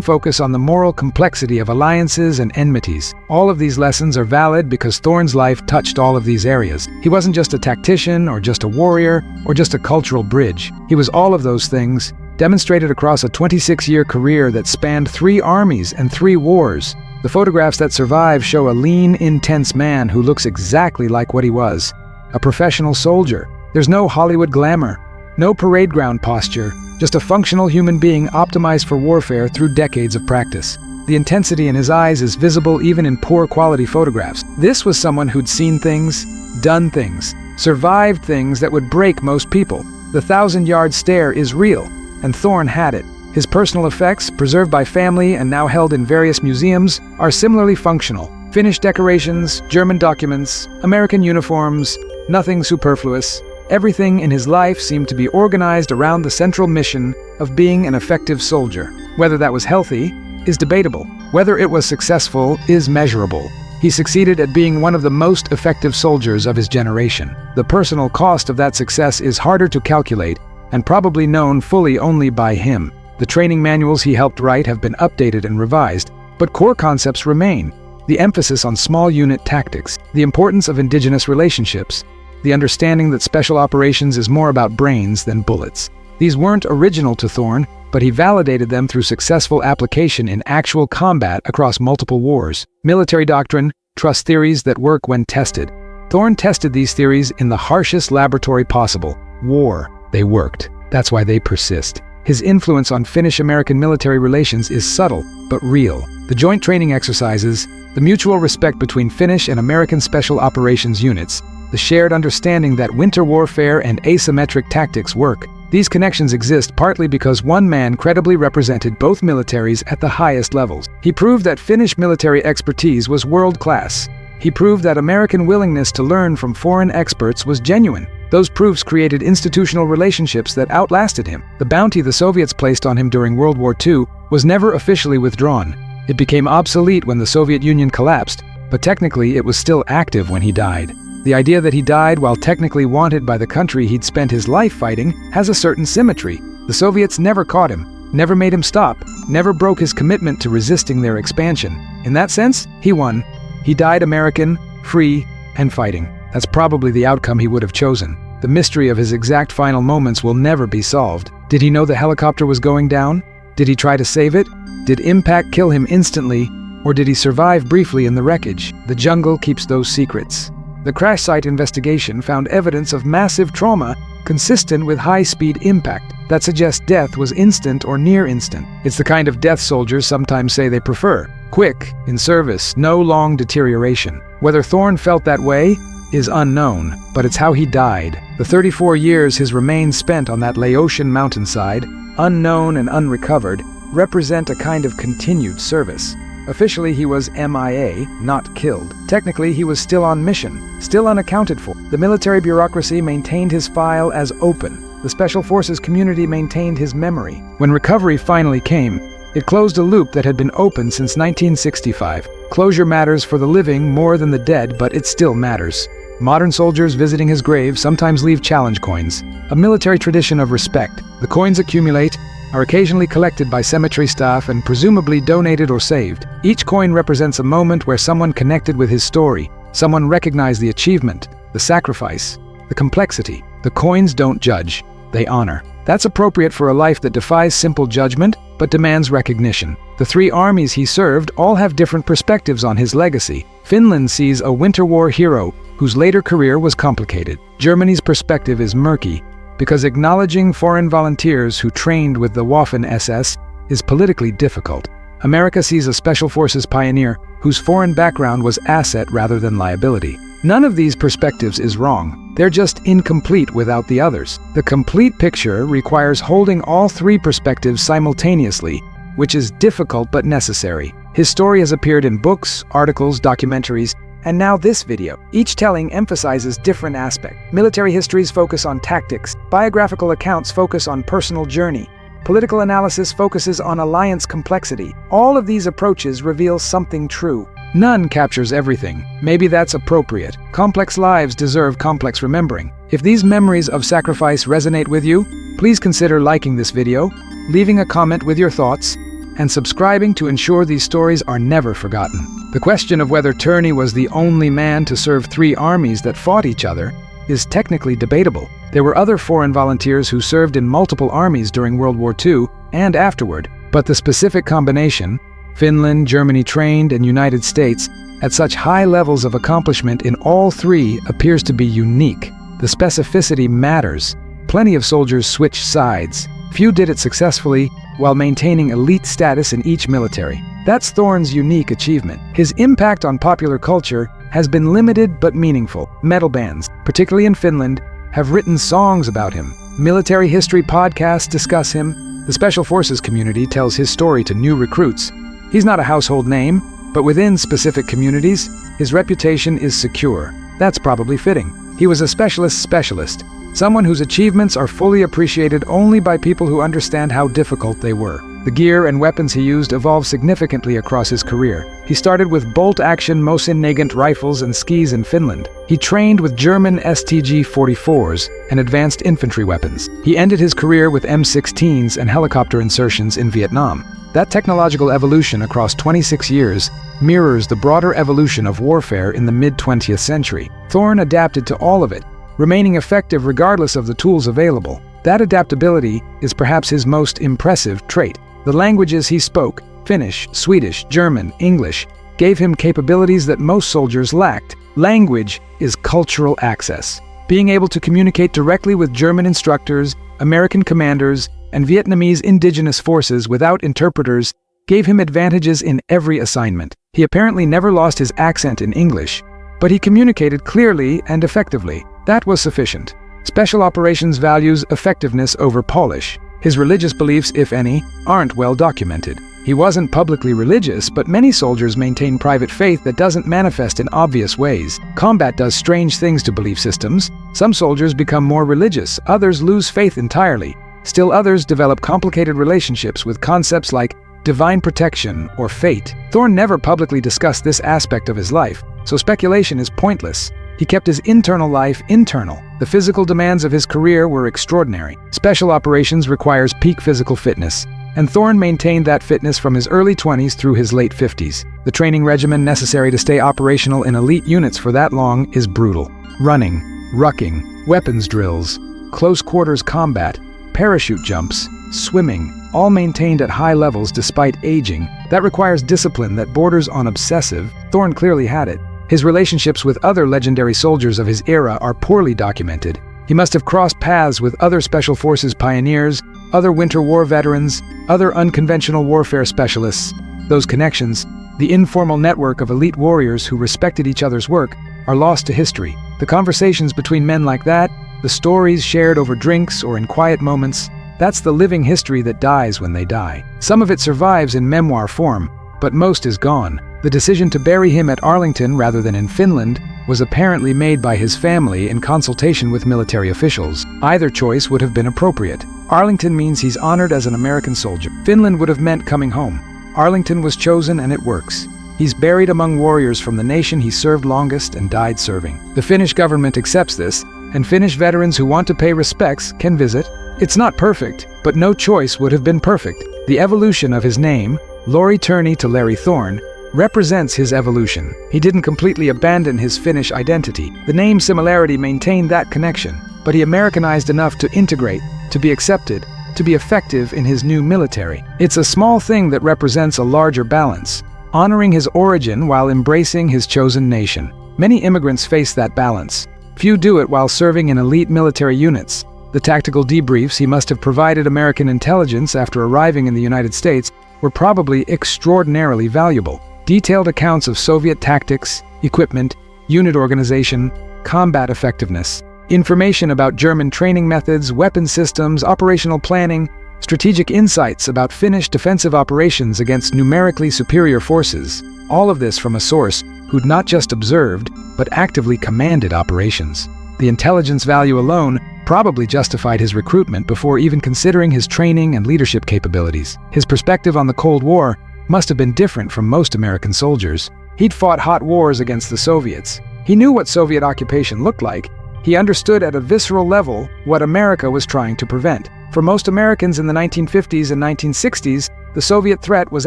focus on the moral complexity of alliances and enmities. All of these lessons are valid because Thorne's life touched all of these areas. He wasn't just a tactician, or just a warrior, or just a cultural bridge. He was all of those things, demonstrated across a 26-year career that spanned 3 armies and 3 wars. The photographs that survive show a lean, intense man who looks exactly like what he was, a professional soldier. There's no Hollywood glamour, no parade ground posture, just a functional human being optimized for warfare through decades of practice. The intensity in his eyes is visible even in poor quality photographs. This was someone who'd seen things, done things, survived things that would break most people. The 1,000-yard stare is real, and Thorne had it. His personal effects, preserved by family and now held in various museums, are similarly functional. Finnish decorations, German documents, American uniforms, nothing superfluous. Everything in his life seemed to be organized around the central mission of being an effective soldier. Whether that was healthy is debatable. Whether it was successful is measurable. He succeeded at being one of the most effective soldiers of his generation. The personal cost of that success is harder to calculate and probably known fully only by him. The training manuals he helped write have been updated and revised, but core concepts remain. The emphasis on small unit tactics, the importance of indigenous relationships, the understanding that special operations is more about brains than bullets. These weren't original to Thorne, but he validated them through successful application in actual combat across multiple wars. Military doctrine, trust theories that work when tested. Thorne tested these theories in the harshest laboratory possible, war. They worked. That's why they persist. His influence on Finnish-American military relations is subtle, but real. The joint training exercises, the mutual respect between Finnish and American special operations units, the shared understanding that winter warfare and asymmetric tactics work. These connections exist partly because one man credibly represented both militaries at the highest levels. He proved that Finnish military expertise was world-class. He proved that American willingness to learn from foreign experts was genuine. Those proofs created institutional relationships that outlasted him. The bounty the Soviets placed on him during World War II was never officially withdrawn. It became obsolete when the Soviet Union collapsed, but technically it was still active when he died. The idea that he died while technically wanted by the country he'd spent his life fighting has a certain symmetry. The Soviets never caught him, never made him stop, never broke his commitment to resisting their expansion. In that sense, he won. He died American, free, and fighting. That's probably the outcome he would have chosen. The mystery of his exact final moments will never be solved. Did he know the helicopter was going down? Did he try to save it? Did impact kill him instantly? Or did he survive briefly in the wreckage? The jungle keeps those secrets. The crash site investigation found evidence of massive trauma consistent with high-speed impact that suggests death was instant or near instant. It's the kind of death soldiers sometimes say they prefer. Quick, in service, no long deterioration. Whether Thorne felt that way is unknown, but it's how he died. The 34 years his remains spent on that Laotian mountainside, unknown and unrecovered, represent a kind of continued service. Officially, he was MIA, not killed. Technically, he was still on mission, still unaccounted for. The military bureaucracy maintained his file as open. The Special Forces community maintained his memory. When recovery finally came, it closed a loop that had been open since 1965. Closure matters for the living more than the dead, but it still matters. Modern soldiers visiting his grave sometimes leave challenge coins, a military tradition of respect. The coins accumulate, are occasionally collected by cemetery staff and presumably donated or saved. Each coin represents a moment where someone connected with his story, someone recognized the achievement, the sacrifice, the complexity. The coins don't judge, they honor. That's appropriate for a life that defies simple judgment, but demands recognition. The 3 armies he served all have different perspectives on his legacy. Finland sees a Winter War hero whose later career was complicated. Germany's perspective is murky, because acknowledging foreign volunteers who trained with the Waffen-SS is politically difficult. America sees a Special Forces pioneer whose foreign background was asset rather than liability. None of these perspectives is wrong. They're just incomplete without the others. The complete picture requires holding all 3 perspectives simultaneously, which is difficult but necessary. His story has appeared in books, articles, documentaries, And now this video. Each telling emphasizes different aspects. Military histories focus on tactics. Biographical accounts focus on personal journey. Political analysis focuses on alliance complexity. All of these approaches reveal something true. None captures everything. Maybe that's appropriate. Complex lives deserve complex remembering. If these memories of sacrifice resonate with you, please consider liking this video, leaving a comment with your thoughts, and subscribing to ensure these stories are never forgotten. The question of whether Turney was the only man to serve 3 armies that fought each other is technically debatable. There were other foreign volunteers who served in multiple armies during World War II and afterward, but the specific combination, Finland, Germany trained, and United States, at such high levels of accomplishment in all 3 appears to be unique. The specificity matters. Plenty of soldiers switched sides. Few did it successfully while maintaining elite status in each military. That's Thorne's unique achievement. His impact on popular culture has been limited but meaningful. Metal bands, particularly in Finland, have written songs about him. Military history podcasts discuss him. The Special Forces community tells his story to new recruits. He's not a household name, but within specific communities, his reputation is secure. That's probably fitting. He was a specialist, someone whose achievements are fully appreciated only by people who understand how difficult they were. The gear and weapons he used evolved significantly across his career. He started with bolt-action Mosin-Nagant rifles and skis in Finland. He trained with German STG-44s and advanced infantry weapons. He ended his career with M16s and helicopter insertions in Vietnam. That technological evolution across 26 years mirrors the broader evolution of warfare in the mid-20th century. Thorne adapted to all of it, remaining effective regardless of the tools available. That adaptability is perhaps his most impressive trait. The languages he spoke, Finnish, Swedish, German, English, gave him capabilities that most soldiers lacked. Language is cultural access. Being able to communicate directly with German instructors, American commanders, and Vietnamese indigenous forces without interpreters gave him advantages in every assignment. He apparently never lost his accent in English, but he communicated clearly and effectively. That was sufficient. Special operations values effectiveness over polish. His religious beliefs, if any, aren't well documented. He wasn't publicly religious, but many soldiers maintain private faith that doesn't manifest in obvious ways. Combat does strange things to belief systems. Some soldiers become more religious, others lose faith entirely. Still others develop complicated relationships with concepts like divine protection or fate. Thorne never publicly discussed this aspect of his life, so speculation is pointless. He kept his internal life internal. The physical demands of his career were extraordinary. Special operations requires peak physical fitness, and Thorne maintained that fitness from his early 20s through his late 50s. The training regimen necessary to stay operational in elite units for that long is brutal. Running, rucking, weapons drills, close quarters combat, parachute jumps, swimming, all maintained at high levels despite aging. That requires discipline that borders on obsessive. Thorne clearly had it. His relationships with other legendary soldiers of his era are poorly documented. He must have crossed paths with other Special Forces pioneers, other Winter War veterans, other unconventional warfare specialists. Those connections, the informal network of elite warriors who respected each other's work, are lost to history. The conversations between men like that, the stories shared over drinks or in quiet moments, that's the living history that dies when they die. Some of it survives in memoir form, but most is gone. The decision to bury him at Arlington rather than in Finland was apparently made by his family in consultation with military officials. Either choice would have been appropriate. Arlington means he's honored as an American soldier. Finland would have meant coming home. Arlington was chosen and it works. He's buried among warriors from the nation he served longest and died serving. The Finnish government accepts this, and Finnish veterans who want to pay respects can visit. It's not perfect, but no choice would have been perfect. The evolution of his name, Lauri Turney to Larry Thorne, represents his evolution. He didn't completely abandon his Finnish identity. The name similarity maintained that connection, but he Americanized enough to integrate, to be accepted, to be effective in his new military. It's a small thing that represents a larger balance, honoring his origin while embracing his chosen nation. Many immigrants face that balance. Few do it while serving in elite military units. The tactical debriefs he must have provided American intelligence after arriving in the United States were probably extraordinarily valuable. Detailed accounts of Soviet tactics, equipment, unit organization, combat effectiveness, information about German training methods, weapon systems, operational planning, strategic insights about Finnish defensive operations against numerically superior forces. All of this from a source who'd not just observed, but actively commanded operations. The intelligence value alone probably justified his recruitment before even considering his training and leadership capabilities. His perspective on the Cold War must have been different from most American soldiers. He'd fought hot wars against the Soviets. He knew what Soviet occupation looked like. He understood at a visceral level what America was trying to prevent. For most Americans in the 1950s and 1960s, the Soviet threat was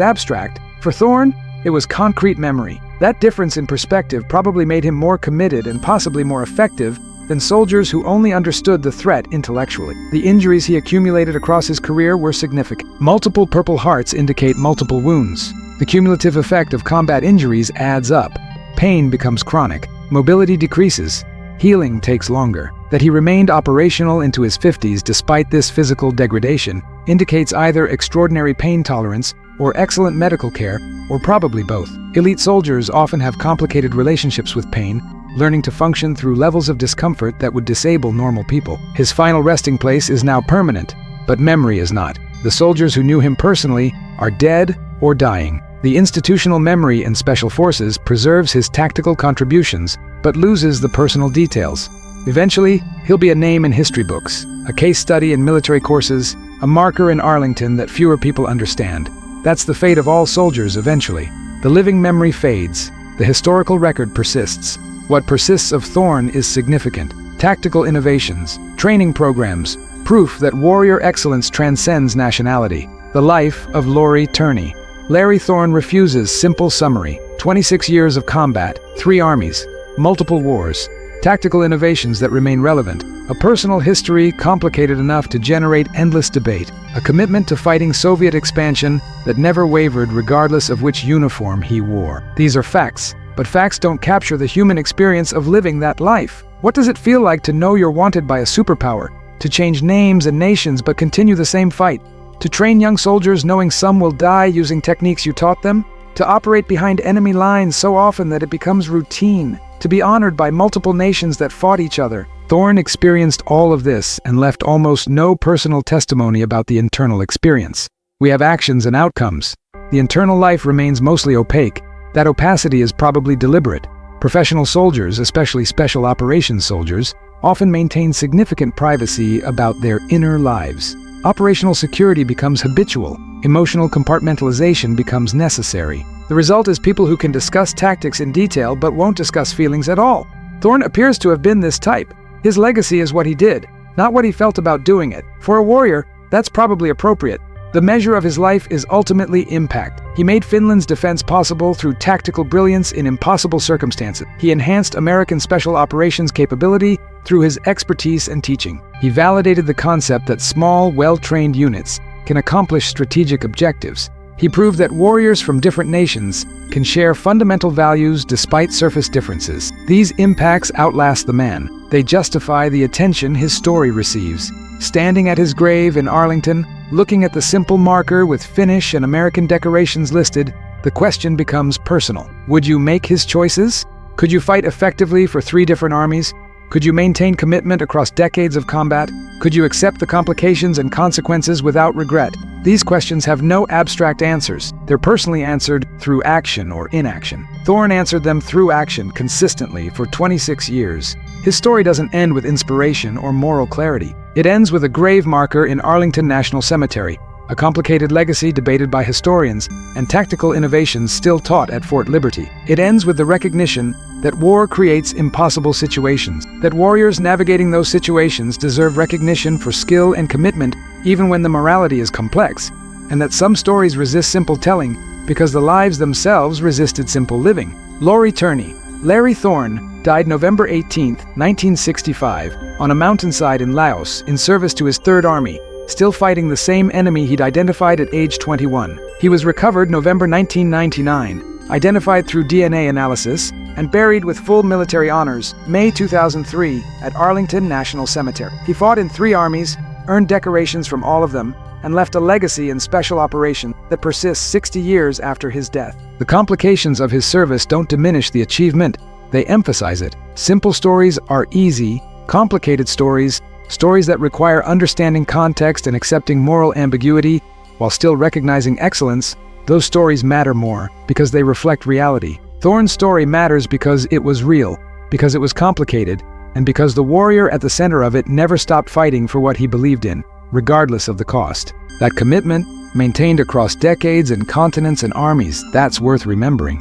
abstract. For Thorne, it was concrete memory. That difference in perspective probably made him more committed and possibly more effective than soldiers who only understood the threat intellectually. The injuries he accumulated across his career were significant. Multiple Purple Hearts indicate multiple wounds. The cumulative effect of combat injuries adds up. Pain becomes chronic. Mobility decreases. Healing takes longer. That he remained operational into his 50s despite this physical degradation indicates either extraordinary pain tolerance or excellent medical care, or probably both. Elite soldiers often have complicated relationships with pain, learning to function through levels of discomfort that would disable normal people. His final resting place is now permanent, but memory is not. The soldiers who knew him personally are dead or dying. The institutional memory in Special Forces preserves his tactical contributions, but loses the personal details. Eventually, he'll be a name in history books, a case study in military courses, a marker in Arlington that fewer people understand. That's the fate of all soldiers eventually. The living memory fades. The historical record persists. What persists of Thorne is significant. Tactical innovations, training programs, proof that warrior excellence transcends nationality. The life of Laurie Turney. Larry Thorne refuses simple summary. 26 years of combat, 3 armies, multiple wars, tactical innovations that remain relevant, a personal history complicated enough to generate endless debate, a commitment to fighting Soviet expansion that never wavered regardless of which uniform he wore. These are facts, but facts don't capture the human experience of living that life. What does it feel like to know you're wanted by a superpower, to change names and nations but continue the same fight, to train young soldiers knowing some will die using techniques you taught them, to operate behind enemy lines so often that it becomes routine, to be honored by multiple nations that fought each other? Thorne experienced all of this and left almost no personal testimony about the internal experience. We have actions and outcomes. The internal life remains mostly opaque. That opacity is probably deliberate. Professional soldiers, especially special operations soldiers, often maintain significant privacy about their inner lives. Operational security becomes habitual. Emotional compartmentalization becomes necessary. The result is people who can discuss tactics in detail but won't discuss feelings at all. Thorne appears to have been this type. His legacy is what he did, not what he felt about doing it. For a warrior, that's probably appropriate. The measure of his life is ultimately impact. He made Finland's defense possible through tactical brilliance in impossible circumstances. He enhanced American special operations capability through his expertise and teaching. He validated the concept that small, well-trained units can accomplish strategic objectives. He proved that warriors from different nations can share fundamental values despite surface differences. These impacts outlast the man. They justify the attention his story receives. Standing at his grave in Arlington, looking at the simple marker with Finnish and American decorations listed, the question becomes personal. Would you make his choices? Could you fight effectively for 3 different armies? Could you maintain commitment across decades of combat? Could you accept the complications and consequences without regret? These questions have no abstract answers. They're personally answered through action or inaction. Thorne answered them through action consistently for 26 years. His story doesn't end with inspiration or moral clarity. It ends with a grave marker in Arlington National Cemetery, a complicated legacy debated by historians, and tactical innovations still taught at Fort Liberty. It ends with the recognition that war creates impossible situations, that warriors navigating those situations deserve recognition for skill and commitment even when the morality is complex, and that some stories resist simple telling because the lives themselves resisted simple living. Laurie Turney. Larry Thorne died November 18, 1965, on a mountainside in Laos in service to his 3rd Army, still fighting the same enemy he'd identified at age 21. He was recovered November 1999, identified through DNA analysis, and buried with full military honors May 2003 at Arlington National Cemetery. He fought in 3 armies, earned decorations from all of them, and left a legacy in special operations that persists 60 years after his death. The complications of his service don't diminish the achievement, they emphasize it. Simple stories are easy, complicated stories that require understanding context and accepting moral ambiguity, while still recognizing excellence, those stories matter more because they reflect reality. Thorne's story matters because it was real, because it was complicated, and because the warrior at the center of it never stopped fighting for what he believed in, regardless of the cost. That commitment, maintained across decades and continents and armies, that's worth remembering.